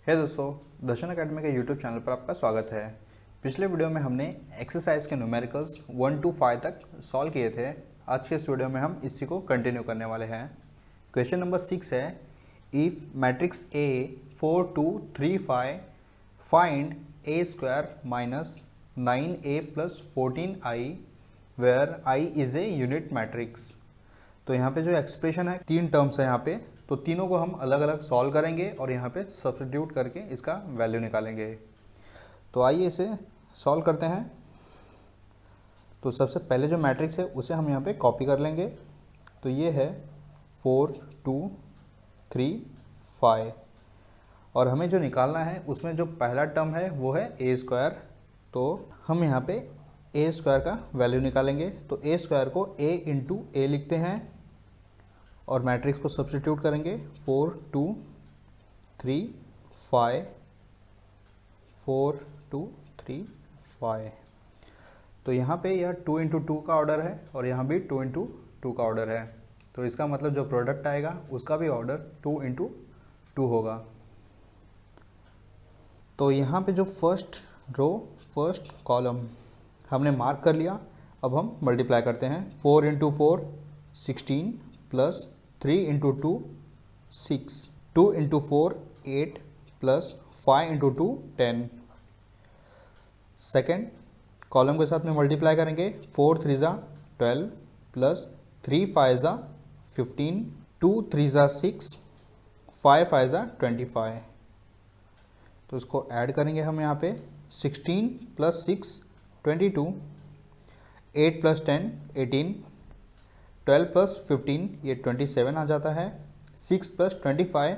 दोस्तों, दर्शन अकेडमी के YouTube channel पर आपका स्वागत है। पिछले वीडियो में हमने एक्सरसाइज के न्यूमेरिकल्स 1 to 5 तक सॉल्व किए थे। आज के इस वीडियो में हम इसी को कंटिन्यू करने वाले हैं। क्वेश्चन नंबर 6 है, if matrix A 4 2 3 5 find A square minus 9A plus 14I where I is a unit matrix. तो यहाँ पे जो एक्सप्रेशन है, तीन टर्म्स है यहाँ पे, तो तीनों को हम अलग अलग सॉल्व करेंगे और यहाँ पे सब्स्टिट्यूट करके इसका वैल्यू निकालेंगे। तो आइए इसे सॉल्व करते हैं। तो सबसे पहले जो मैट्रिक्स है उसे हम यहाँ पे कॉपी कर लेंगे। तो ये है 4 2 3 5 और हमें जो निकालना है उसमें जो पहला टर्म है वो है ए स्क्वायर। तो हम यहाँ पे ए स्क्वायर का वैल्यू निकालेंगे। तो ए स्क्वायर को ए इंटू ए लिखते हैं और मैट्रिक्स को सब्स्टिट्यूट करेंगे। 4 2 3 5 4 2 3 5। तो यहाँ पे यह 2 इंटू 2 का ऑर्डर है और यहाँ भी 2 इंटू 2 का ऑर्डर है। तो इसका मतलब जो प्रोडक्ट आएगा उसका भी ऑर्डर 2 इंटू 2 होगा। तो यहाँ पे जो फर्स्ट रो फर्स्ट कॉलम हमने मार्क कर लिया। अब हम मल्टीप्लाई करते हैं। 4 into 4 16 plus 3 into 2 6, 2 into 4 8 plus 5 into 2 10। Second column के साथ में मल्टीप्लाई करेंगे। 4 3 ज़ा 12 प्लस 3 5 ज़ा 15, 2 3 ज़ा 6, 5 5 ज़ा 25। तो इसको ऐड करेंगे हम यहाँ पे। 16 प्लस 6 22, 8 प्लस 10 18, 12 प्लस 15 ये 27 आ जाता है। 6 प्लस 25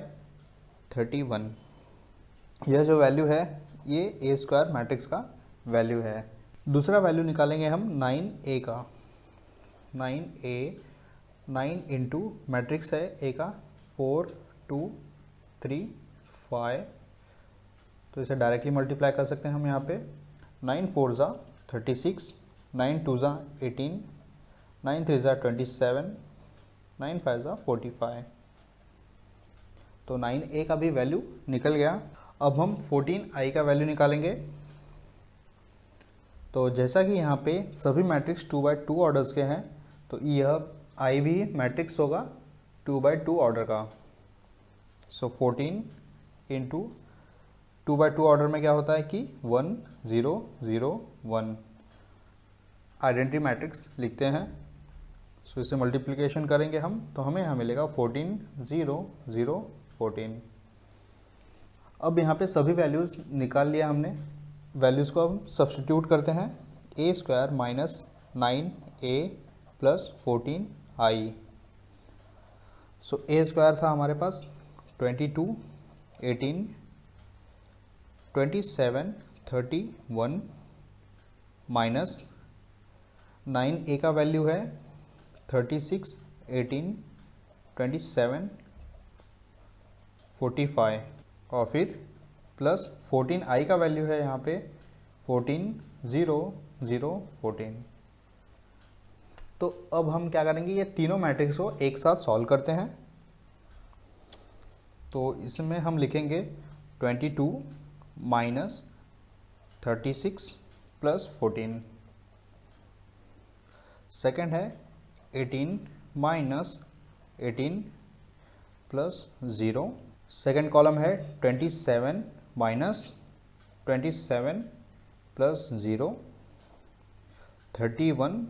31। यह जो वैल्यू है ये ए स्क्वायर मैट्रिक्स का वैल्यू है। दूसरा वैल्यू निकालेंगे हम 9A का। 9A 9 इंटू मैट्रिक्स है ए का 4 2 3 5। तो इसे डायरेक्टली मल्टीप्लाई कर सकते हैं हम यहाँ पे। 9 4 ज़ा 36, 9 2 ज़ा 18, 9 3 ज़ा 27, 9 5 ज़ा 45। तो 9A का भी वैल्यू निकल गया। अब हम 14I का वैल्यू निकालेंगे। तो जैसा कि यहाँ पे सभी मैट्रिक्स 2x2 ऑर्डर्स के हैं, तो यह I भी मैट्रिक्स होगा 2x2 ऑर्डर का। सो 14 इंटू 2x2 ऑर्डर में क्या होता है कि 1 0 0 1 आइडेंटिटी मैट्रिक्स लिखते हैं। सो इसे मल्टीप्लिकेशन करेंगे हम, तो हमें यहाँ मिलेगा 14 0 0 14। अब यहाँ पे सभी वैल्यूज़ निकाल लिया हमने। वैल्यूज़ को हम सब्स्टिट्यूट करते हैं। A square minus 9A plus 14I। So A square था हमारे पास 22 18 27 31 माइनस 9A का वैल्यू है 36 18 27 45 और फिर प्लस 14I का वैल्यू है यहाँ पे 14 0 0 14। तो अब हम क्या करेंगे, ये तीनों मैट्रिक्स को एक साथ सॉल्व करते हैं। तो इसमें हम लिखेंगे 22 माइनस 36 प्लस 14। सेकेंड है 18 माइनस 18 प्लस 0। सेकेंड कॉलम है 27 माइनस 27 प्लस 0। 31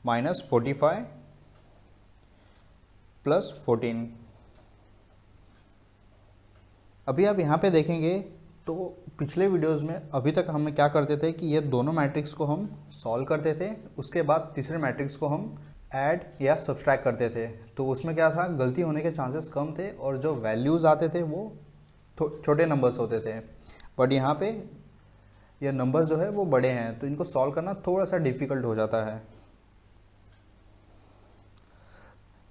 minus 45 plus 14। अभी आप यहाँ पे देखेंगे तो पिछले वीडियोस में अभी तक हम क्या करते थे कि ये दोनों मैट्रिक्स को हम सॉल्व करते थे, उसके बाद तीसरे मैट्रिक्स को हम ऐड या सब्सट्रैक्ट करते थे। तो उसमें क्या था, गलती होने के चांसेस कम थे और जो वैल्यूज़ आते थे वो छोटे नंबर्स होते थे। बट यहाँ पे ये नंबर्स जो है वो बड़े हैं, तो इनको सॉल्व करना थोड़ा सा डिफ़िकल्ट हो जाता है।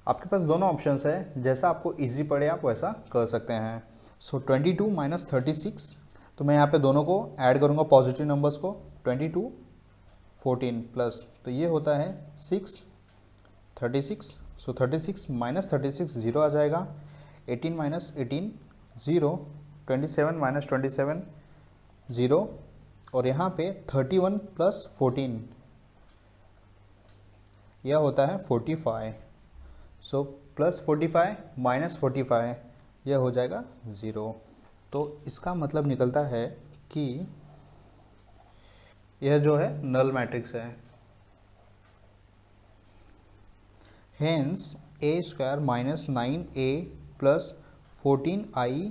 आपके पास दोनों ऑप्शंस है, जैसा आपको ईजी पड़े आप वैसा कर सकते हैं। सो 22 माइनस 36, तो मैं यहाँ पे दोनों को ऐड करूँगा पॉजिटिव नंबर्स को। 22 14 प्लस, तो ये होता है 6 36। सो 36 माइनस 36 0 आ जाएगा। 18 माइनस 18 0, 27 माइनस 27 0, और यहाँ पे 31 प्लस 14 यह होता है 45। सो प्लस 45 माइनस 45 यह हो जाएगा 0। तो इसका मतलब निकलता है कि यह जो है नल मैट्रिक्स है। Hence a square minus 9a plus 14i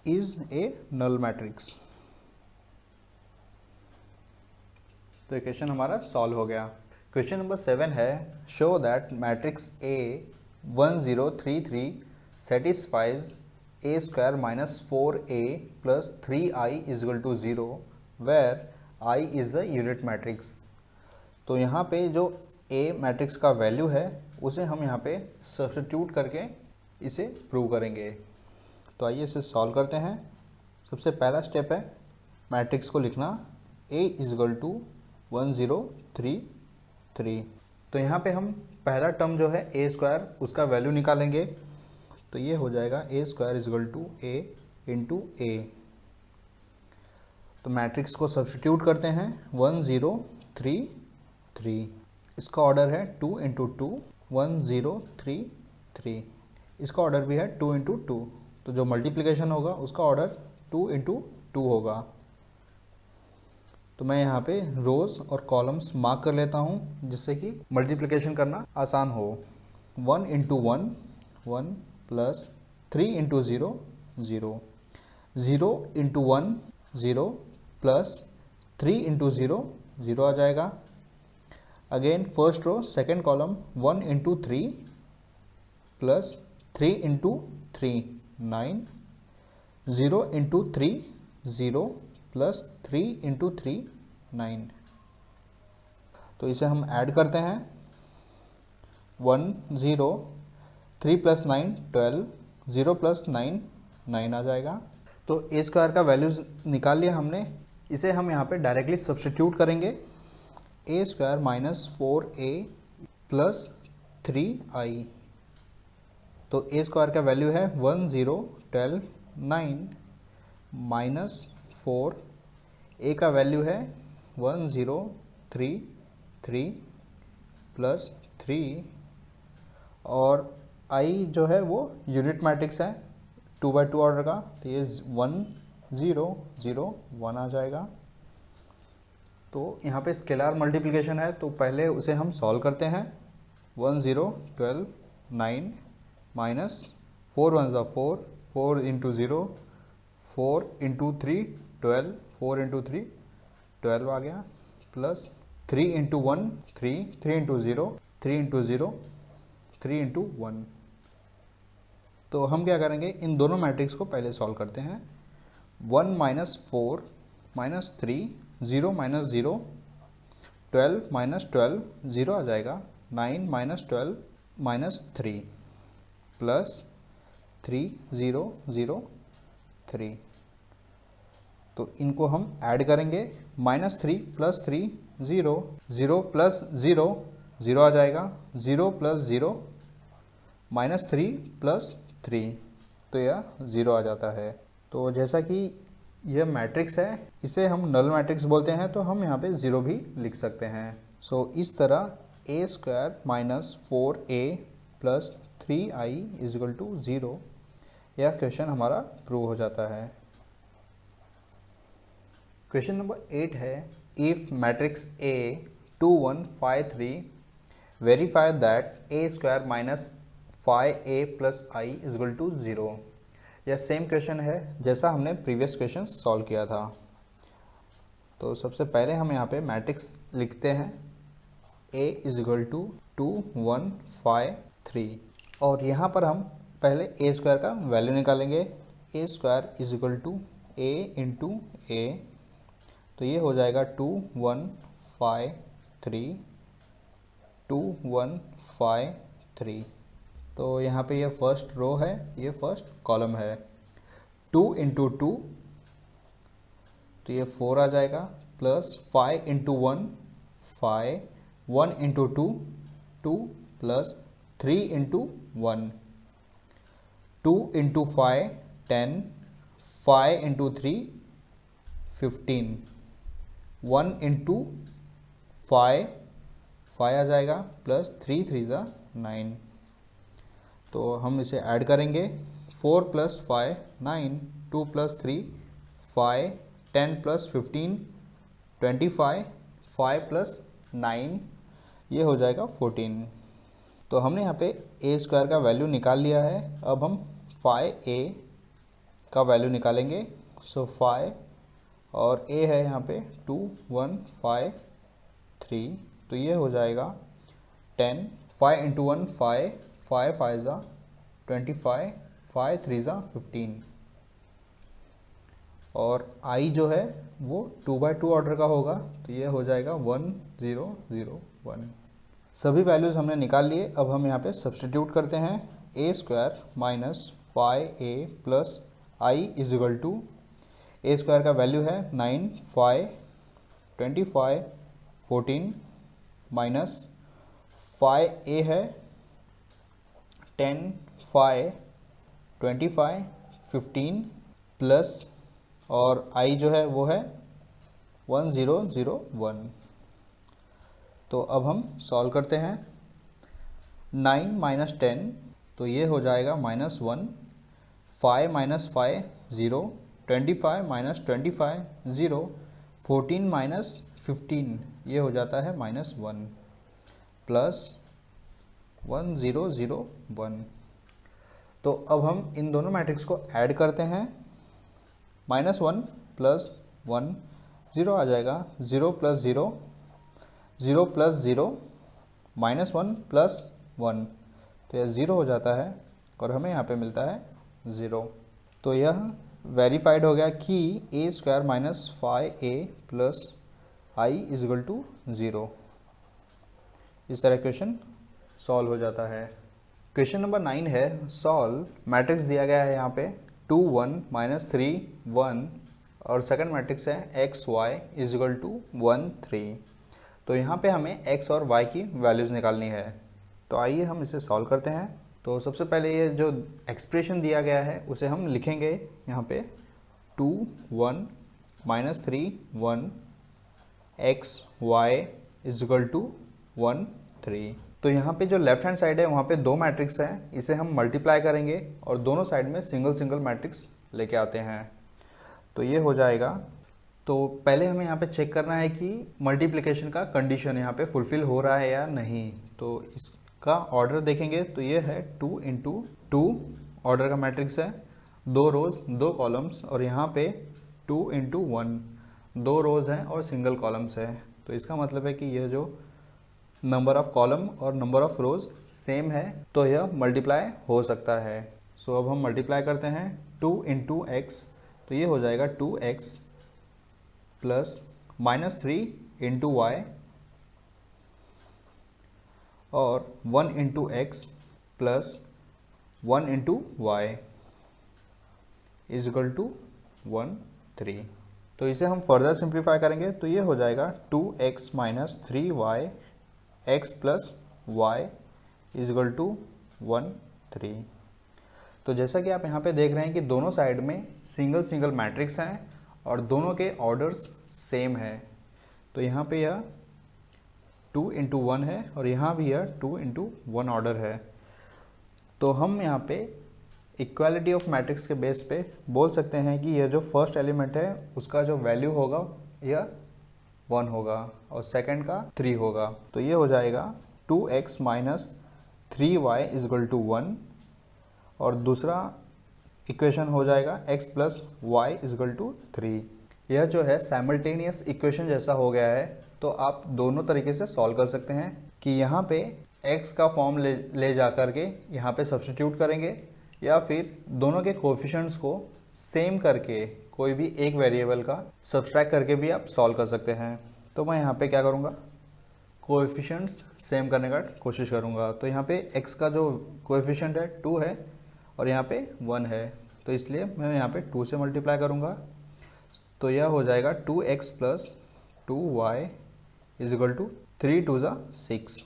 is a null matrix. तो इक्वेशन हमारा सॉल्व हो गया। क्वेश्चन नंबर 7 है, show that matrix A 1 0 3 3 satisfies a square minus 4a plus 3i is equal to 0 where i is the unit matrix. तो यहाँ पे जो a matrix का वैल्यू है उसे हम यहाँ पे सब्स्टिट्यूट करके इसे प्रूव करेंगे। तो आइए इसे सॉल्व करते हैं। सबसे पहला स्टेप है मैट्रिक्स को लिखना, a इज इक्वल टू 1 0 3 3। तो यहाँ पे हम पहला टर्म जो है a स्क्वायर उसका वैल्यू निकालेंगे। तो ये हो जाएगा a square is equal to a into a। तो मैट्रिक्स को सब्स्टिट्यूट करते हैं 1 0 3 3। इसका ऑर्डर है 2 इंटू 2 1 0 3 3। इसका ऑर्डर भी है 2 इंटू 2। तो जो मल्टीप्लिकेशन होगा उसका ऑर्डर 2 इंटू 2 होगा। तो मैं यहाँ पे रोज और कॉलम्स मार्क कर लेता हूँ जिससे कि मल्टीप्लिकेशन करना आसान हो। 1 into 1 1 plus 3 into 0 0 0 into 1 0 plus 3 into 0 0 आ जाएगा। Again first row second column 1 into 3 plus 3 into 3 9 0 into 3 0 plus 3 into 3 9। तो इसे हम ऐड करते हैं 1 0 3 प्लस 9 12 0 प्लस 9 9 आ जाएगा। तो ए स्क्वायर का वैल्यूज निकाल लिया हमने। इसे हम यहाँ पे डायरेक्टली सब्स्टिट्यूट करेंगे। A square minus 4a plus 3i। तो ए स्क्वायर का वैल्यू है 1 0 12 9 माइनस 4, ए का वैल्यू है 1 0 3 3 प्लस 3, और i जो है वो यूनिट मैट्रिक्स है 2 बाई 2 ऑर्डर का। तो ये 1 0 0 1 आ जाएगा। तो यहाँ पे स्केलर मल्टीप्लिकेशन है तो पहले उसे हम सॉल्व करते हैं। 1 0 12 9 माइनस 4 1 4 4 इंटू 0 4 इंटू 3 12 4 इंटू 3 12 आ गया, plus 3 into 1 3 3 into 0 3 into 0 3 into 1। तो हम क्या करेंगे, इन दोनों मैट्रिक्स को पहले सॉल्व करते हैं। 1 माइनस 4 माइनस 3 0 माइनस 0 12 माइनस 12 0 आ जाएगा। 9 माइनस 12 माइनस 3 प्लस 3 0 0 3। तो इनको हम ऐड करेंगे। माइनस 3 प्लस 3 0 0 प्लस 0 0 आ जाएगा। 0 प्लस 0 माइनस 3 प्लस 3, तो यह 0 आ जाता है। तो जैसा कि यह मैट्रिक्स है इसे हम नल मैट्रिक्स बोलते हैं, तो हम यहाँ पे 0 भी लिख सकते हैं। सो इस तरह A square minus 4a plus 3i is equal to 0, यह क्वेश्चन हमारा प्रूव हो जाता है। क्वेश्चन नंबर 8 है, if matrix A 2 1 5 3 verify that a square minus 5a plus i is equal to 0। यह सेम क्वेश्चन है जैसा हमने प्रीवियस क्वेश्चन सॉल्व किया था। तो सबसे पहले हम यहाँ पे मैट्रिक्स लिखते हैं a इज इक्वल टू 2 1 5 3, और यहाँ पर हम पहले a स्क्वायर का वैल्यू निकालेंगे। a square is equal to a into a, तो ये हो जाएगा 2 1 5 3 2 1 5 3। तो यहाँ पे ये फर्स्ट रो है, ये फर्स्ट कॉलम है। 2 इंटू 2 तो ये 4 आ जाएगा, plus 5 into 1 5 1 into 2 2 plus 3 into 1 2 into 5 10 5 into 3 15, 1 into 5 5 आ जाएगा, प्लस 3 3 ज़ा 9। तो हम इसे ऐड करेंगे, 4 प्लस 5 9, 2 प्लस 3 5, 10 प्लस 15 25, 5 प्लस 9 ये हो जाएगा 14। तो हमने यहाँ पे ए स्क्वायर का वैल्यू निकाल लिया है। अब हम 5a का वैल्यू निकालेंगे। सो 5 और a है यहाँ पे 2 1 5 3, तो ये हो जाएगा 10, 5 इंटू 1 5, 5 5 ज़ा 25, 5 3 ज़ा 15, और i जो है वो 2/2 ऑर्डर का होगा, तो ये हो जाएगा 1 0 0 1। सभी वैल्यूज़ हमने निकाल लिए। अब हम यहाँ पे सब्सटीट्यूट करते हैं। A square minus 5a plus I is equal to, A square का वैल्यू है 9 5 25 14 माइनस 5a है 10 5 25 15 प्लस, और i जो है वो है 1 0 0 1। तो अब हम सॉल्व करते हैं। 9 माइनस 10, तो ये हो जाएगा -1, 5 माइनस 5 0, 25 माइनस 25 0, 14 माइनस 15 ये हो जाता है -1, प्लस 1 0 0 1। तो अब हम इन दोनों मैट्रिक्स को ऐड करते हैं। -1 प्लस 1 0 आ जाएगा, 0 प्लस 0 0 प्लस 0 -1 प्लस 1, तो यह 0 हो जाता है और हमें यहाँ पे मिलता है 0। तो यह वेरीफाइड हो गया कि A square minus 5a plus I is equal to 0। इस तरह क्वेश्चन सॉल्व हो जाता है। क्वेश्चन नंबर 9 है, सॉल्व। मैट्रिक्स दिया गया है यहाँ पे 2 1 -3 1, और सेकंड मैट्रिक्स है x y is equal to 1 3। तो यहाँ पे हमें x और y की वैल्यूज़ निकालनी है। तो आइए हम इसे सॉल्व करते हैं। तो सबसे पहले ये जो एक्सप्रेशन दिया गया है उसे हम लिखेंगे यहाँ पे 2 1 -3 1 x y is equal to 1 3। तो यहाँ पे जो लेफ्ट हैंड साइड है वहाँ पे दो मैट्रिक्स हैं, इसे हम मल्टीप्लाई करेंगे और दोनों साइड में सिंगल सिंगल मैट्रिक्स लेके आते हैं। तो ये हो जाएगा। तो पहले हमें यहाँ पे चेक करना है कि मल्टीप्लिकेशन का कंडीशन यहाँ पे फुलफिल हो रहा है या नहीं। तो इसका ऑर्डर देखेंगे तो ये है 2 इंटू 2 ऑर्डर का मैट्रिक्स है, 2 रोज 2 कॉलम्स, और यहाँ पे 2 इंटू 1 2 रोज हैं और सिंगल कॉलम्स है। तो इसका मतलब है कि यह जो नंबर ऑफ कॉलम और नंबर ऑफ रोज सेम है, तो यह मल्टीप्लाई हो सकता है। सो अब हम मल्टीप्लाई करते हैं 2 इंटू एक्स, तो ये हो जाएगा 2x प्लस -3 इंटू वाई, और 1 into x plus 1 into y is equal to 1 3। तो इसे हम फर्दर सिंप्लीफाई करेंगे तो ये हो जाएगा 2x minus 3y x plus y is equal to 1 3। तो जैसा कि आप यहाँ पे देख रहे हैं कि दोनों साइड में सिंगल सिंगल मैट्रिक्स हैं और दोनों के ऑर्डर्स सेम है। तो यहाँ पे यह 2 इंटू 1 है और यहाँ भी यह 2 इंटू 1 ऑर्डर है। तो हम यहाँ पे इक्वालिटी ऑफ मैट्रिक्स के बेस पे बोल सकते हैं कि यह जो फर्स्ट एलिमेंट है उसका जो वैल्यू होगा यह 1 होगा और सेकंड का 3 होगा। तो ये हो जाएगा 2x minus 3y is equal to 1, और दूसरा इक्वेशन हो जाएगा x plus y is equal to 3। यह जो है साइमल्टेनियस इक्वेशन जैसा हो गया है। तो आप दोनों तरीके से सॉल्व कर सकते हैं कि यहाँ पे x का फॉर्म ले जा करके यहाँ पे सब्स्टिट्यूट करेंगे, या फिर दोनों के कोएफिशिएंट्स को सेम करके कोई भी एक वेरिएबल का सब्सट्रैक्ट करके भी आप सॉल्व कर सकते हैं। तो मैं यहाँ पे क्या करूँगा, कोएफिशिएंट्स सेम करने का कोशिश करूँगा। तो यहाँ पे x का जो कोएफिशिएंट है 2 है और यहाँ पे 1 है, तो इसलिए मैं यहाँ पे 2 से मल्टीप्लाई करूँगा। तो यह हो जाएगा 2x plus 2y is equal to 3 2 ज़ा 6।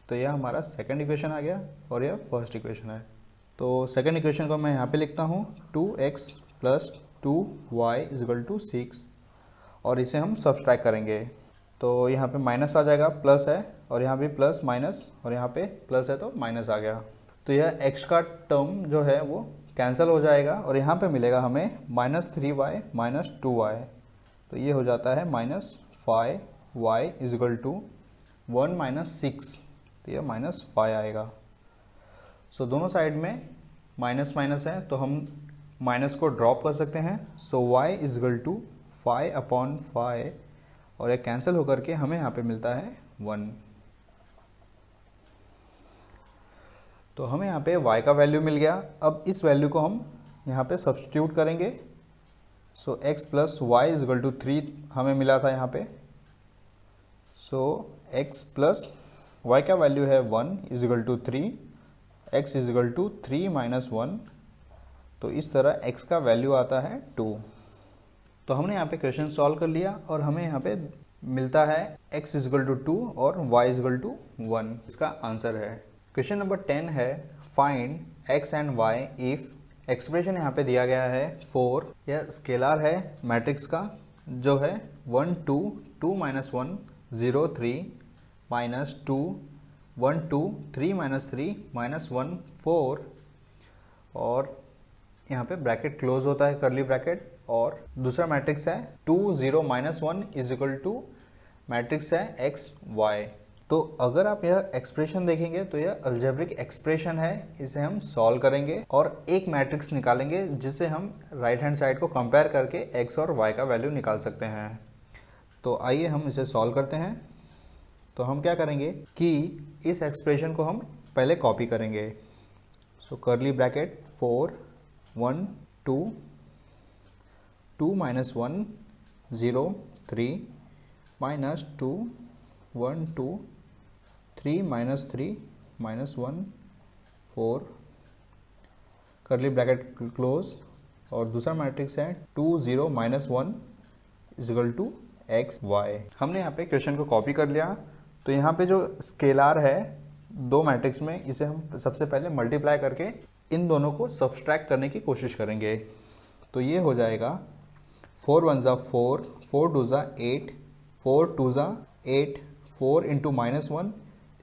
तो यह हमारा सेकंड इक्वेशन आ गया और यह फर्स्ट इक्वेशन है। तो सेकंड इक्वेशन को मैं यहाँ पे लिखता हूँ 2x plus 2y is equal to 6 और इसे हम सब्सट्रैक्ट करेंगे। तो यहाँ पे माइनस आ जाएगा, प्लस है और यहाँ भी प्लस माइनस और यहाँ पे प्लस है तो माइनस आ गया। तो यह x का टर्म जो है वो कैंसिल हो जाएगा और यहाँ पे मिलेगा हमें -3y माइनस 2y। तो ये हो जाता है -5y इजगल टू 1 माइनस 6। तो यह -5 आएगा। सो दोनों साइड में माइनस माइनस है तो हम माइनस को ड्रॉप कर सकते हैं। सो y इजगल टू 5/5 और ये कैंसिल होकर के हमें यहाँ पे मिलता है 1। तो हमें यहाँ पे y का वैल्यू मिल गया। अब इस वैल्यू को हम यहाँ पे सब्स्टिट्यूट करेंगे। So x plus y is equal to 3 हमें मिला था यहाँ पे। सो x प्लस वाई का वैल्यू है 1 is equal to 3, x is equal to 3 minus 1। तो इस तरह x का वैल्यू आता है 2। तो हमने यहाँ पे क्वेश्चन सॉल्व कर लिया और हमें यहाँ पे मिलता है x इजगल टू 2 और y इजगल टू 1। इसका आंसर है। क्वेश्चन नंबर 10 है find x and y if expression यहाँ पे दिया गया है 4। यह स्केलर है मैट्रिक्स का जो है 1 2 2 माइनस 1 0 3 माइनस 2 1 2 3 माइनस 3 माइनस 1 4 और यहाँ पे ब्रैकेट क्लोज होता है कर्ली ब्रैकेट। और दूसरा मैट्रिक्स है 2 0 minus 1 is equal to matrix है एक्स वाई। तो अगर आप यह एक्सप्रेशन देखेंगे तो यह अलजेब्रिक एक्सप्रेशन है। इसे हम सॉल्व करेंगे और एक मैट्रिक्स निकालेंगे जिससे हम राइट हैंड साइड को कंपेयर करके एक्स और वाई का वैल्यू निकाल सकते हैं। तो आइए हम इसे सॉल्व करते हैं। तो हम क्या करेंगे कि इस एक्सप्रेशन को हम पहले कॉपी करेंगे। So curly bracket 4 1 2 2 minus 1 0 3 minus 2 1 2 3 minus 3 minus 1 4 curly bracket close और दूसरा मैट्रिक्स है 2 0 minus 1 is equal to x Y. हमने यहाँ पे क्वेश्चन को कॉपी कर लिया। तो यहाँ पे जो स्केलार है दो मैट्रिक्स में, इसे हम सबसे पहले मल्टीप्लाई करके इन दोनों को सब्सट्रैक्ट करने की कोशिश करेंगे। तो ये हो जाएगा 4 1 ज़ा 4 4 2 ज़ा 8 4 2 ज़ा 8 4 इंटू माइनस 1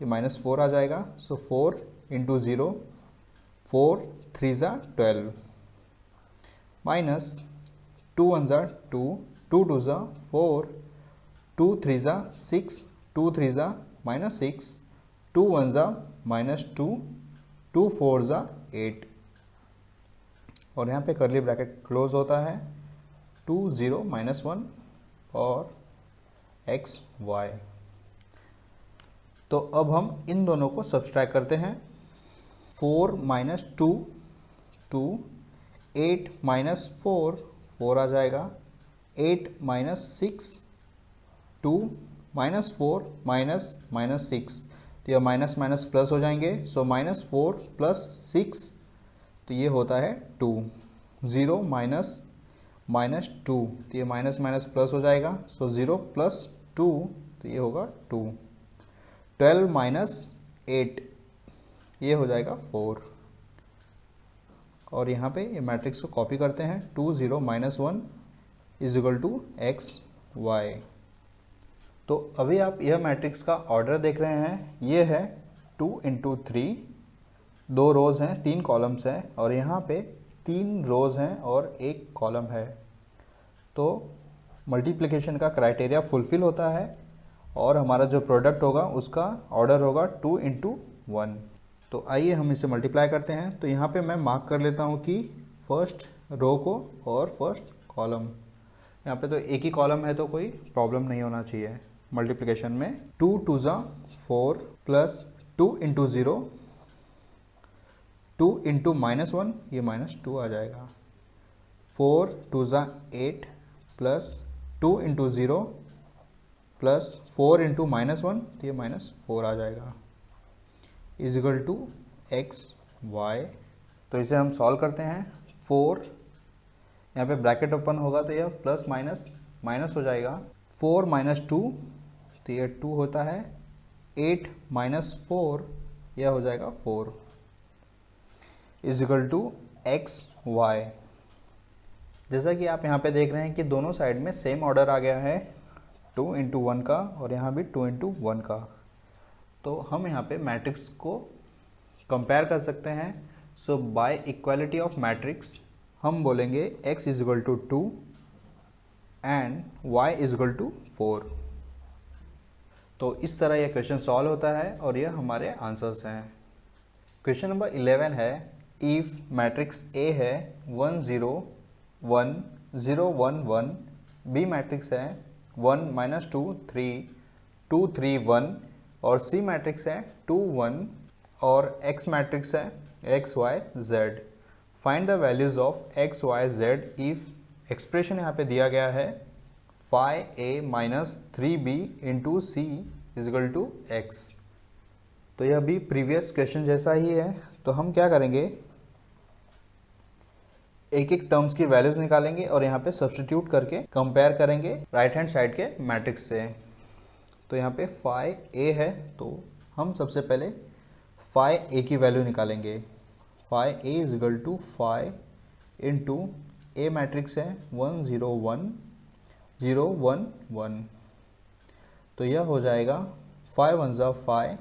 तो -4 आ जाएगा। सो 4 इंटू 0 4 3 ज़ा 12 माइनस 2 1 ज़ा 2 2 2 ज़ा 4 2 3 ज़ा 6 2 3 ज़ा -6 2 1 ज़ा -2 2 4 ज़ा 8 और यहाँ पे कर्ली ब्रैकेट क्लोज होता है 2 0 -1 और एक्स वाई। तो अब हम इन दोनों को सब्सट्रैक्ट करते हैं। 4 माइनस 2 2 8 माइनस 4 4 आ जाएगा। 8 माइनस 6 2 माइनस 4 माइनस माइनस 6 तो यह माइनस माइनस प्लस हो जाएंगे। सो -4 प्लस 6 तो ये होता है 2 0 माइनस माइनस 2 तो ये माइनस माइनस प्लस हो जाएगा। सो 0 प्लस 2 तो ये होगा 2 12 माइनस 8 ये हो जाएगा 4 और यहाँ पे ये मैट्रिक्स को कॉपी करते हैं 2 0 minus 1 is equal to x y. तो अभी आप यह मैट्रिक्स का ऑर्डर देख रहे हैं। ये है 2 इंटू 3 2 रोज़ हैं 3 कॉलम्स हैं और यहाँ पे 3 रोज़ हैं और 1 कॉलम है। तो मल्टीप्लिकेशन का क्राइटेरिया फुलफिल होता है और हमारा जो प्रोडक्ट होगा उसका ऑर्डर होगा 2 इंटू 1। तो आइए हम इसे मल्टीप्लाई करते हैं। तो यहाँ पे मैं मार्क कर लेता हूँ कि फर्स्ट रो को और फर्स्ट कॉलम। यहाँ पे तो एक ही कॉलम है तो कोई प्रॉब्लम नहीं होना चाहिए मल्टीप्लिकेशन में। 2 2 ज़ा 4 प्लस 2 इंटू 0 2 इंटू -1 ये -2 आ जाएगा। 4 2 ज़ा 8 प्लस 2 इंटू 0 प्लस 4 इंटू -1 तो ये -4 आ जाएगा इजिकल टू एक्स वाई। तो इसे हम सॉल्व करते हैं। 4 यहाँ पे ब्रैकेट ओपन होगा तो यह प्लस माइनस माइनस हो जाएगा। 4 माइनस 2 तो यह 2 होता है। 8 माइनस 4 यह हो जाएगा 4 इजिकल टू एक्स वाई। जैसा कि आप यहाँ पे देख रहे हैं कि दोनों साइड में सेम ऑर्डर आ गया है 2 इंटू 1 का और यहाँ भी 2 इंटू 1 का। तो हम यहाँ पे मैट्रिक्स को कंपेयर कर सकते हैं। So by equality of matrix हम बोलेंगे x is equal to 2 and y is equal to 4। तो इस तरह यह क्वेश्चन सॉल्व होता है और यह हमारे आंसर्स हैं। क्वेश्चन नंबर 11 है, इफ मैट्रिक्स A है 1 0 1 0 1 1, B मैट्रिक्स है 1 -2 3 2 3 1 और C मैट्रिक्स है 2 1 और X मैट्रिक्स है x y z। Find the values of x y z if expression यहाँ पे दिया गया है 5a minus 3b into C is equal to x। तो यह भी प्रीवियस क्वेश्चन जैसा ही है। तो हम क्या करेंगे, एक एक टर्म्स की वैल्यूज निकालेंगे और यहाँ पे सब्स्टिट्यूट करके कंपेयर करेंगे राइट हैंड साइड के मैट्रिक्स से। तो यहाँ पे 5a है तो हम सबसे पहले 5a की वैल्यू निकालेंगे। 5a is equal to 5 into a matrix है 1 0 1 0 1 1। तो यह हो जाएगा 5 1 ज़ा 5,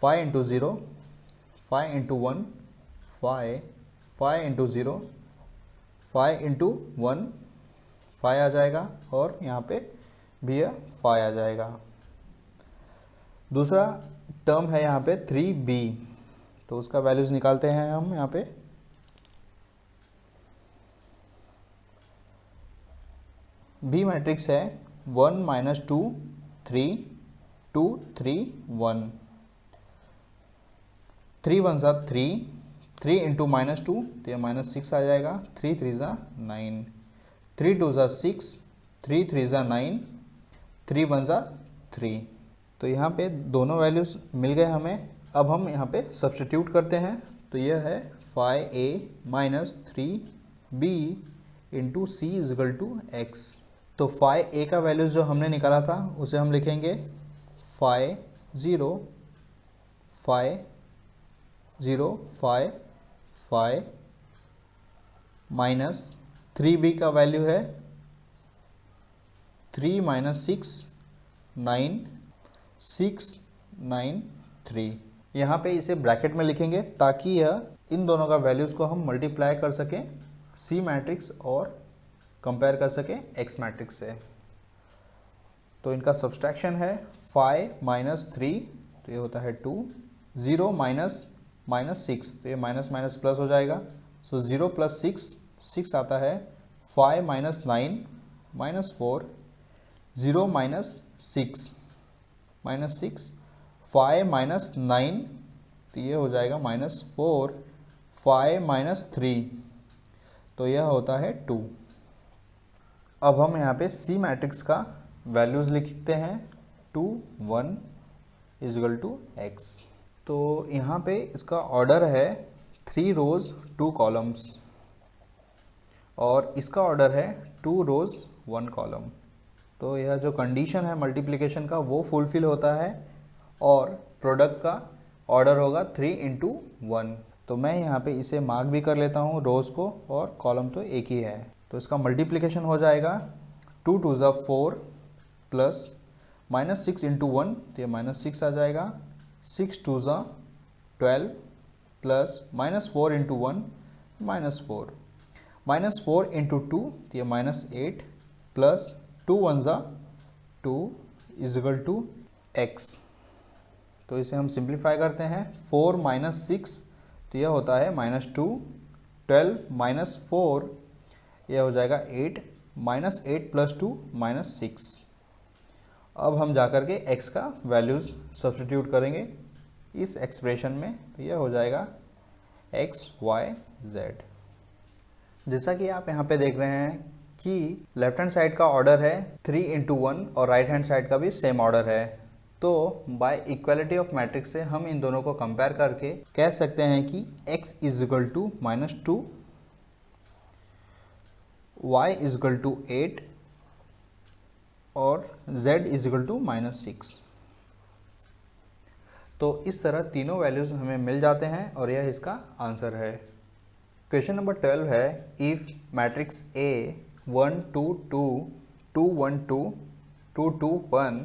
5 इंटू 0 5 इंटू 1 5, 5 इंटू 0 5 इंटू 1 5 आ जाएगा और यहाँ पे भी यह 5 आ जाएगा। दूसरा टर्म है यहाँ पे 3b, तो उसका वैल्यूज निकालते हैं हम यहाँ पे। b मैट्रिक्स है 1 -2 3 2 3 1, 3 1 ज़ा 3, 3 इंटू -2 तो यह -6 आ जाएगा, 3 3 ज़ा 9, 3 2 ज़ा 6, 3 3 ज़ा 9, 3 1 ज़ा 3। तो यहाँ पे दोनों वैल्यूज मिल गए हमें। अब हम यहाँ पे सब्स्टिट्यूट करते हैं। तो यह है 5a minus 3b into C is equal to x। तो 5a का वैल्यूज जो हमने निकाला था उसे हम लिखेंगे 5 0 5 0 5 5 माइनस 3b का वैल्यू है 3 माइनस 6 9 6 9 3। यहाँ पे इसे ब्रैकेट में लिखेंगे ताकि यह इन दोनों का वैल्यूज़ को हम मल्टीप्लाई कर सकें C मैट्रिक्स और कंपेयर कर सकें X मैट्रिक्स से। तो इनका सब्सट्रैक्शन है 5 माइनस 3 तो ये होता है 2, 0 माइनस 6 तो ये माइनस माइनस प्लस हो जाएगा। सो 0 प्लस 6 आता है, 5 माइनस 9 माइनस 4, 0 माइनस 6 5 माइनस 9 तो ये हो जाएगा -4, 5 माइनस 3 तो यह होता है 2। अब हम यहाँ पे C मैट्रिक्स का वैल्यूज़ लिखते हैं 2 1 इजगल टू x। तो यहाँ पे इसका ऑर्डर है 3 रोज 2 कॉलम्स और इसका ऑर्डर है 2 रोज 1 कॉलम। तो यह जो कंडीशन है मल्टीप्लिकेशन का वो फुलफिल होता है और प्रोडक्ट का ऑर्डर होगा 3 इंटू 1। तो मैं यहाँ पे इसे मार्क भी कर लेता हूँ रोज़ को, और कॉलम तो एक ही है। तो इसका मल्टीप्लिकेशन हो जाएगा 2 2 ज़ा 4 प्लस -6 इंटू 1 तो ये -6 आ जाएगा, 6 2 ज़ा 12 प्लस -4 इंटू 1 -4, -4 इंटू 2 तो ये -8 प्लस 2 1 ज़ा 2 इजगल टू x। तो इसे हम सिंप्लीफाई करते हैं, 4 माइनस 6 तो यह होता है -2, 12 माइनस 4 यह हो जाएगा 8, -8 प्लस 2 -6। अब हम जाकर के x का वैल्यूज़ सब्स्टिट्यूट करेंगे इस एक्सप्रेशन में, तो यह हो जाएगा x y z। जैसा कि आप यहाँ पे देख रहे हैं कि लेफ्ट हैंड साइड का ऑर्डर है 3 इंटू 1 और राइट हैंड साइड का भी सेम ऑर्डर है। तो बाय इक्वालिटी ऑफ मैट्रिक्स से हम इन दोनों को कंपेयर करके कह सकते हैं कि x is equal to -2, y is equal to 8 और z इज इक्वल टू -6। तो इस तरह तीनों वैल्यूज हमें मिल जाते हैं और यह इसका आंसर है। क्वेश्चन नंबर 12 है, if matrix A 1 2 2 2 1 2 2 2 1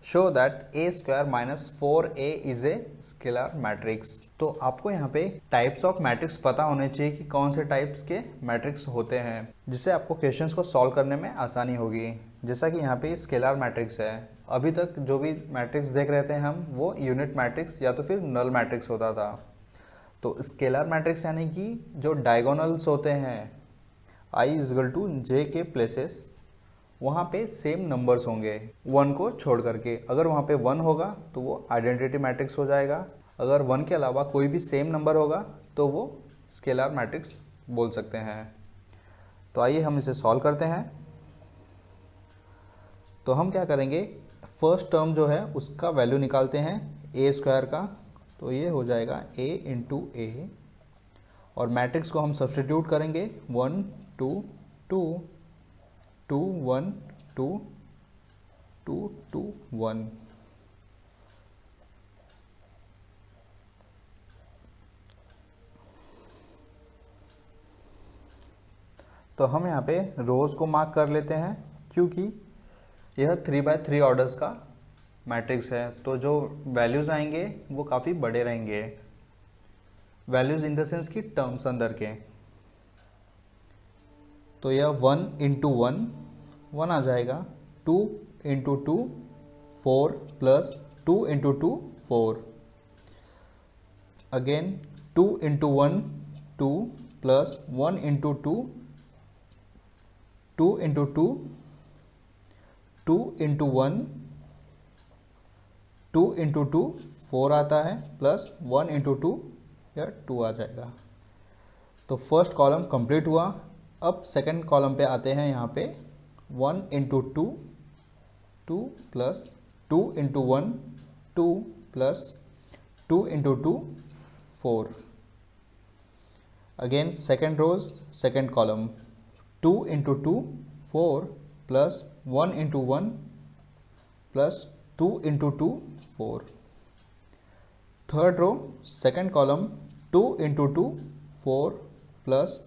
show that A square minus 4a is a scalar matrix. तो आपको यहाँ पे टाइप्स ऑफ मैट्रिक्स पता होने चाहिए कि कौन से टाइप्स के मैट्रिक्स होते हैं, जिससे आपको क्वेश्चंस को सॉल्व करने में आसानी होगी। जैसा कि यहाँ पे स्केलर मैट्रिक्स है, अभी तक जो भी मैट्रिक्स देख रहे थे हम वो यूनिट मैट्रिक्स या तो फिर नल मैट्रिक्स होता था। तो स्केलर मैट्रिक्स यानी कि जो डायगोनल्स होते हैं i इजगल टू जे के प्लेसेस, वहाँ पे सेम नंबर्स होंगे 1 को छोड़ करके। अगर वहाँ पे 1 होगा तो वो आइडेंटिटी मैट्रिक्स हो जाएगा, अगर 1 के अलावा कोई भी सेम नंबर होगा तो वो स्केलर मैट्रिक्स बोल सकते हैं। तो आइए हम इसे सॉल्व करते हैं। तो हम क्या करेंगे, फर्स्ट टर्म जो है उसका वैल्यू निकालते हैं ए स्क्वायर का, तो ये हो जाएगा a इंटू ए, और मैट्रिक्स को हम सब्सटीट्यूट करेंगे 1 2 2 2 1 2 2 2 1। तो हम यहाँ पे रोज को मार्क कर लेते हैं, क्योंकि यह 3x3 ऑर्डर्स का मैट्रिक्स है, तो जो वैल्यूज़ आएंगे वो काफ़ी बड़े रहेंगे। वैल्यूज़ इन द सेंस की टर्म्स अंदर के। तो यह 1 इंटू 1 आ जाएगा, 2 into 2 4 plus 2 into 2 4, again 2 into 1 2 plus 1 into 2 2 into 2 2 into 1 2 into 2 4 आता है, प्लस 1 इंटू 2 या 2 आ जाएगा। तो फर्स्ट कॉलम कंप्लीट हुआ। अब सेकंड कॉलम पे आते हैं, यहाँ पे 1 into 2 2 plus 2 into 1 2 plus 2 into 2 4, again second rows second column 2 into 2 4 plus 1 into 1 plus 2 into 2 4, third row second column 2 into 2 4 plus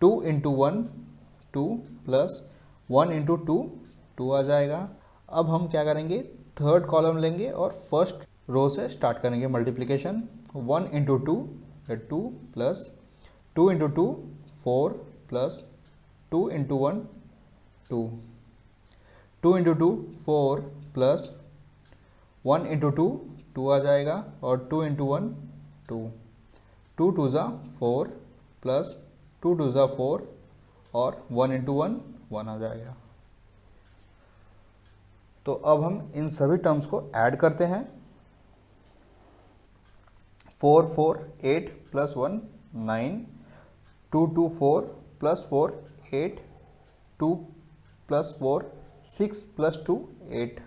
2 into 1 2 plus 1 into 2 2 आ जाएगा। अब हम क्या करेंगे, थर्ड कॉलम लेंगे और फर्स्ट रो से स्टार्ट करेंगे मल्टीप्लिकेशन। 1 इंटू 2 या 2 plus 2 into 2 4 plus 2 into 1 2, 2 into 2 4 plus 1 into 2 2 आ जाएगा, और 2 इंटू 1 2, 2 2 ज़ा 4 प्लस 2 2 ज़ा 4, और 1 इंटू 1 1 आ जाएगा। तो अब हम इन सभी टर्म्स को ऐड करते हैं। 4 4 8 plus 1 9, 2 2 4 plus 4 8, 2 plus 4 6 plus 2 8,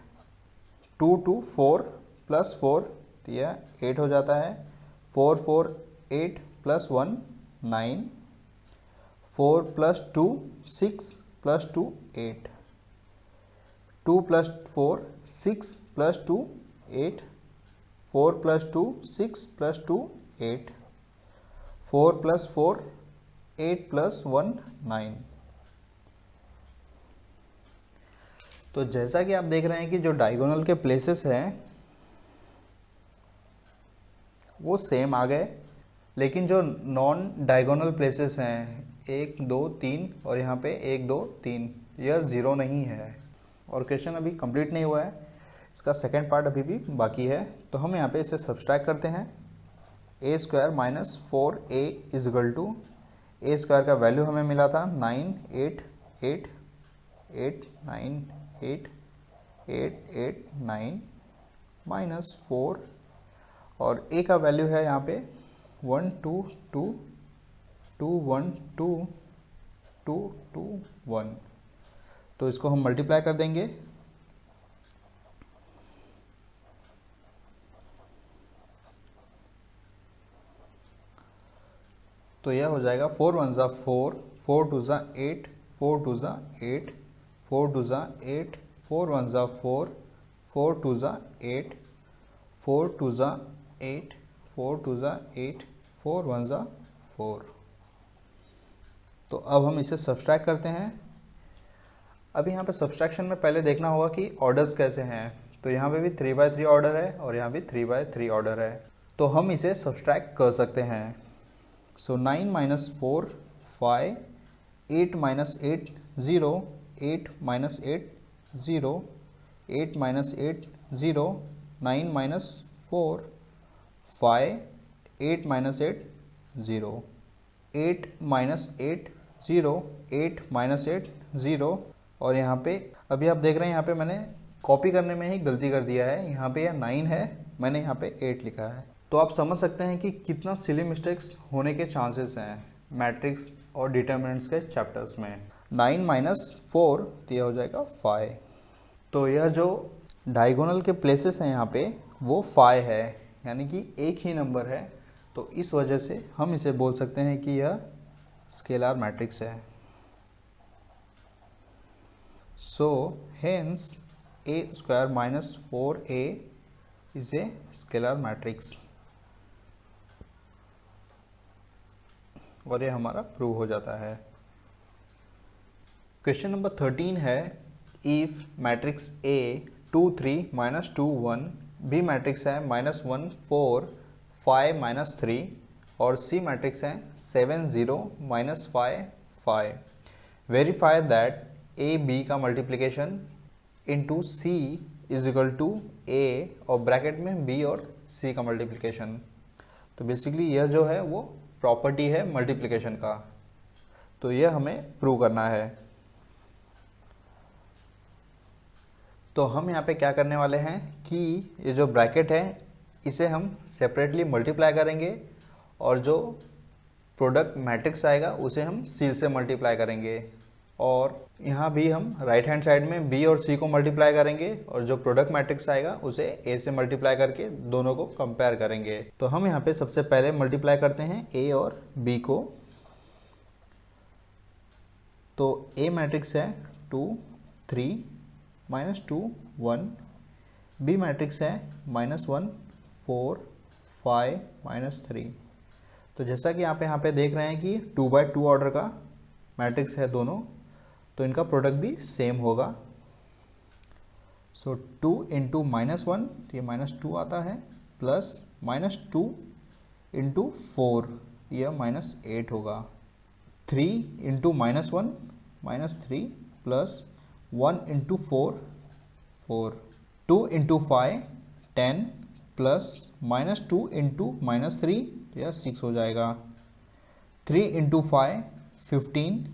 2 2 4 plus 4 तो यह 8 हो जाता है। 4 4 8 plus 1 9, 4 plus 2 6 plus 2 8, 2 plus 4 6 plus 2 8, 4 plus 2 6 plus 2 8, 4 plus 4 8 plus 1 9। तो जैसा कि आप देख रहे हैं कि जो डायगोनल के प्लेसेस हैं वो सेम आ गए, लेकिन जो नॉन डायगोनल प्लेसेस हैं 1 2 3 और यहाँ पे 1 2 3, यह 0 नहीं है। और क्वेश्चन अभी कंप्लीट नहीं हुआ है, इसका सेकेंड पार्ट अभी भी बाकी है। तो हम यहाँ पे इसे सब्सट्रैक्ट करते हैं। A square minus 4a is equal to, A square का वैल्यू हमें मिला था 9 8 8 8 9 8 8 8 9 माइनस 4, और a का वैल्यू है यहाँ पे 1 2 2 2 1 2 2 2 1। तो इसको हम मल्टीप्लाई कर देंगे। तो यह हो जाएगा 4 1 ज़ा 4, 4 2 ज़ा 8, 4 2 ज़ा 8, 4 2 ज़ा 8, 4 1 ज़ा 4, 4 2 ज़ा 8, 4 2 ज़ा 8, 4 2 ज़ा 8, 4 1 ज़ा 4। तो अब हम इसे सब्सट्रैक्ट करते हैं। अब यहाँ पे सब्सट्रैक्शन में पहले देखना होगा कि ऑर्डर्स कैसे हैं। तो यहाँ पे भी 3/3 ऑर्डर है और यहाँ भी 3/3 ऑर्डर है, तो हम इसे सब्सट्रैक्ट कर सकते हैं। सो 9 - 4 5, 8 - 8 0, 8 - 8 0, 8 - 8 0, 9 - 4 5, 8 - 8 0, 8 - 8 0, 8 - 8 0। और यहाँ पे अभी आप देख रहे हैं यहाँ पे मैंने कॉपी करने में ही गलती कर दिया है। यहाँ पे यह 9 है, मैंने यहाँ पे 8 लिखा है। तो आप समझ सकते हैं कि कितना सिली मिस्टेक्स होने के चांसेस हैं मैट्रिक्स और डिटरमिनेंट्स के चैप्टर्स में। 9 - 4 तो यह हो जाएगा 5। तो यह जो डायगोनल के प्लेसेस हैं यहाँ पे वो 5 है, यानी कि एक ही नंबर है। तो इस वजह से हम इसे बोल सकते हैं कि यह स्केलर मैट्रिक्स है। So hence a² - 4a is a scalar matrix. और ये हमारा प्रूव हो जाता है। क्वेश्चन नंबर 13 है, if matrix A 2 3 - 2 1, B matrix है -1 4 5 - 3 और C मैट्रिक्स है 7 0 -5 5, वेरीफाई दैट A B का multiplication into C is equal to A और ब्रैकेट में B और C का मल्टीप्लिकेशन। तो बेसिकली यह जो है वो प्रॉपर्टी है मल्टीप्लिकेशन का, तो यह हमें प्रूव करना है। तो हम यहाँ पे क्या करने वाले हैं कि ये जो ब्रैकेट है इसे हम सेपरेटली मल्टीप्लाई करेंगे और जो प्रोडक्ट मैट्रिक्स आएगा उसे हम C से मल्टीप्लाई करेंगे। और यहाँ भी हम राइट हैंड साइड में B और C को मल्टीप्लाई करेंगे और जो प्रोडक्ट मैट्रिक्स आएगा उसे A से मल्टीप्लाई करके दोनों को कंपेयर करेंगे। तो हम यहाँ पे सबसे पहले मल्टीप्लाई करते हैं A और B को। तो A मैट्रिक्स है 2 3 -2 1, B मैट्रिक्स है -1 4 5 -3। तो जैसा कि आप यहाँ पे देख रहे हैं कि 2/2 ऑर्डर का मैट्रिक्स है दोनों, तो इनका प्रोडक्ट भी सेम होगा। सो 2 × -1 तो ये -2 आता है, प्लस -2 × 4 यह -8 होगा। 3 × -1 -3 प्लस 1 × 4 4, 2 × 5 10 प्लस -2 × -3 तो यह 6 हो जाएगा। 3 × 5 15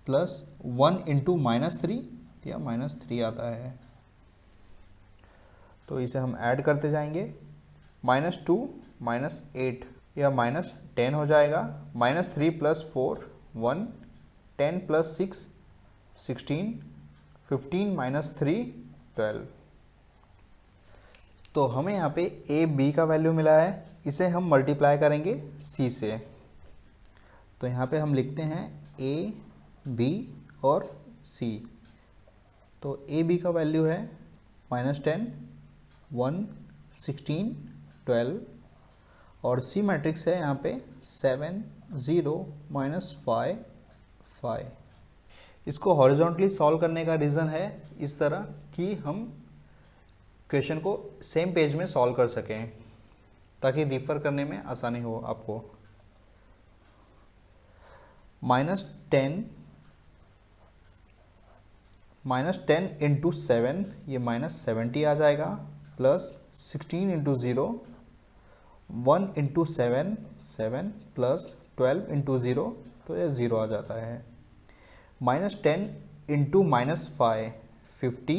प्लस 1 × -3 या -3 आता है। तो इसे हम ऐड करते जाएंगे। -2 -8 या -10 हो जाएगा। -3 + 4 1, 10 + 6 16, 15 - 3 12। तो हमें यहाँ पे A B का वैल्यू मिला है, इसे हम मल्टीप्लाई करेंगे C से। तो यहाँ पे हम लिखते हैं A B और C। तो A B का वैल्यू है -10 1 16 12 और C मैट्रिक्स है यहाँ पे 7 0 -5 5। इसको हॉरिजॉन्टली सॉल्व करने का रीज़न है इस तरह कि हम क्वेश्चन को सेम पेज में सॉल्व कर सकें ताकि रिफ़र करने में आसानी हो आपको। -10 × 7 ये -70 आ जाएगा, प्लस 16 × 0 1 × 7 7 प्लस 12 × 0 तो यह 0 आ जाता है। -10 × -5 50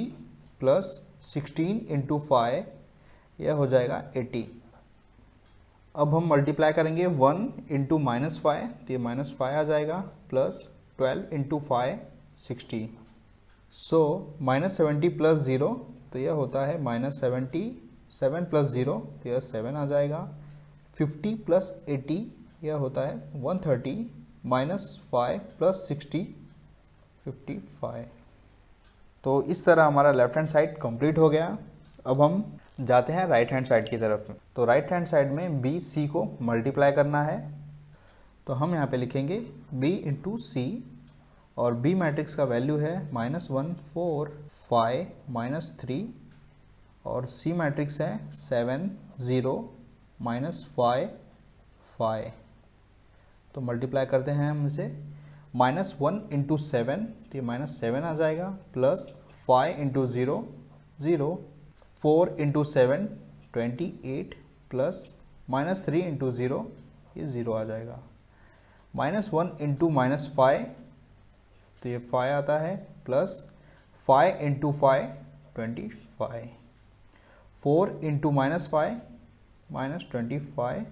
प्लस 16 × 5 यह हो जाएगा 80। अब हम मल्टीप्लाई करेंगे 1 × -5 तो ये -5 आ जाएगा, प्लस 12 × 5 60। सो -70 + 0 तो यह होता है -70, 7 + 0 तो यह 7 आ जाएगा। 50 + 80 यह होता है 130, -5 + 60 55। तो इस तरह हमारा लेफ्ट हैंड साइड कंप्लीट हो गया। अब हम जाते हैं राइट हैंड साइड की तरफ में। तो राइट हैंड साइड में बी सी को मल्टीप्लाई करना है। तो हम यहाँ पे लिखेंगे b इंटू सी, और b मैट्रिक्स का वैल्यू है -1 4 5 -3, और c मैट्रिक्स है 7 0 -5 5। तो मल्टीप्लाई करते हैं हम इसे, -1 इंटू 7 तो ये -7 आ जाएगा, plus 5 into 0 0, 4 into 7 28, plus -3 into 0 ये 0 आ जाएगा, -1 इंटू -5 तो ये 5 आता है, प्लस 5 इंटू 5 25, 4 इंटू -5 -25,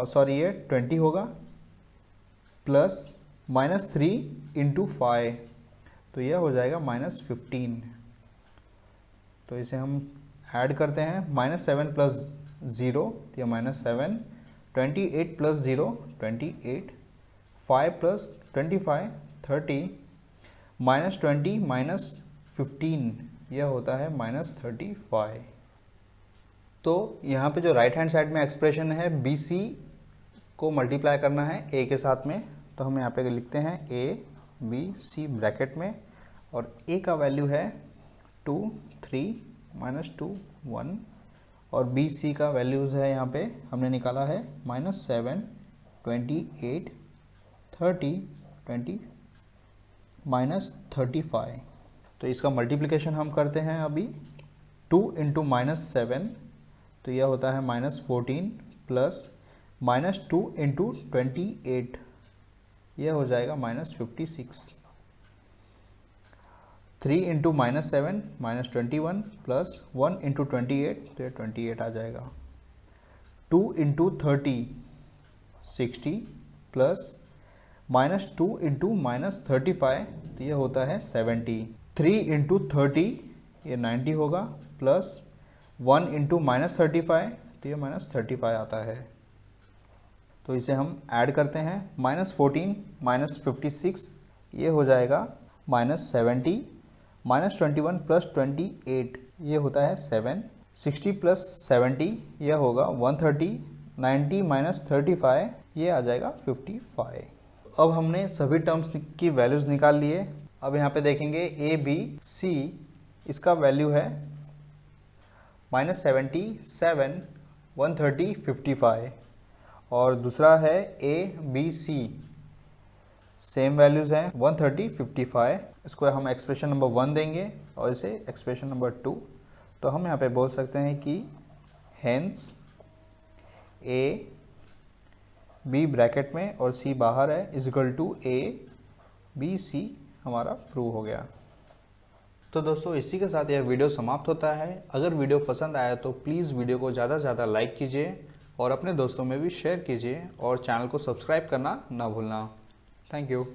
सॉरी ये 20 होगा, प्लस -3 इंटू 5 तो यह हो जाएगा -15। तो इसे हम ऐड करते हैं, -7 प्लस 0 तो यह -7, 28 प्लस 0 28, 5 प्लस 25 30, -20 -15 यह होता है -35। तो यहाँ पे जो राइट हैंड साइड में एक्सप्रेशन है बी सी को मल्टीप्लाई करना है ए के साथ में, तो हम यहाँ पे लिखते हैं ए बी सी ब्रैकेट में, और ए का वैल्यू है 2 3 -2 1, और बी सी का वैल्यूज़ है यहाँ पे हमने निकाला है -7 28 30 20 -35। तो इसका मल्टीप्लिकेशन हम करते हैं अभी, 2 इंटू -7 तो यह होता है -14, प्लस -2 इंटू 28 यह हो जाएगा -56, 3 इंटू -7 -21, प्लस 1 इंटू 28 तो ये 28 आ जाएगा, 2 इंटू 30 60, प्लस -2 इंटू -35 तो ये होता है 70, 3 इंटू 30 ये 90 होगा, प्लस 1 इंटू -35 तो ये -35 आता है। तो इसे हम ऐड करते हैं, -14 -56 ये हो जाएगा -70, -21 प्लस 28 ये होता है 7, 60 प्लस 70 यह होगा 130, 90 -35 ये आ जाएगा 55। अब हमने सभी टर्म्स की वैल्यूज़ निकाल लिए। अब यहाँ पे देखेंगे ए बी सी, इसका वैल्यू है -77 130 55, और दूसरा है A B C, same values हैं 130 55। इसको हम एक्सप्रेशन नंबर 1 देंगे और इसे एक्सप्रेशन नंबर 2। तो हम यहाँ पे बोल सकते हैं कि हेंस ए बी ब्रैकेट में और सी बाहर है is equal to A B C हमारा प्रूव हो गया। तो दोस्तों इसी के साथ यह वीडियो समाप्त होता है। अगर वीडियो पसंद आया तो प्लीज़ वीडियो को ज़्यादा से ज़्यादा लाइक कीजिए और अपने दोस्तों में भी शेयर कीजिए, और चैनल को सब्सक्राइब करना ना भूलना। Thank you.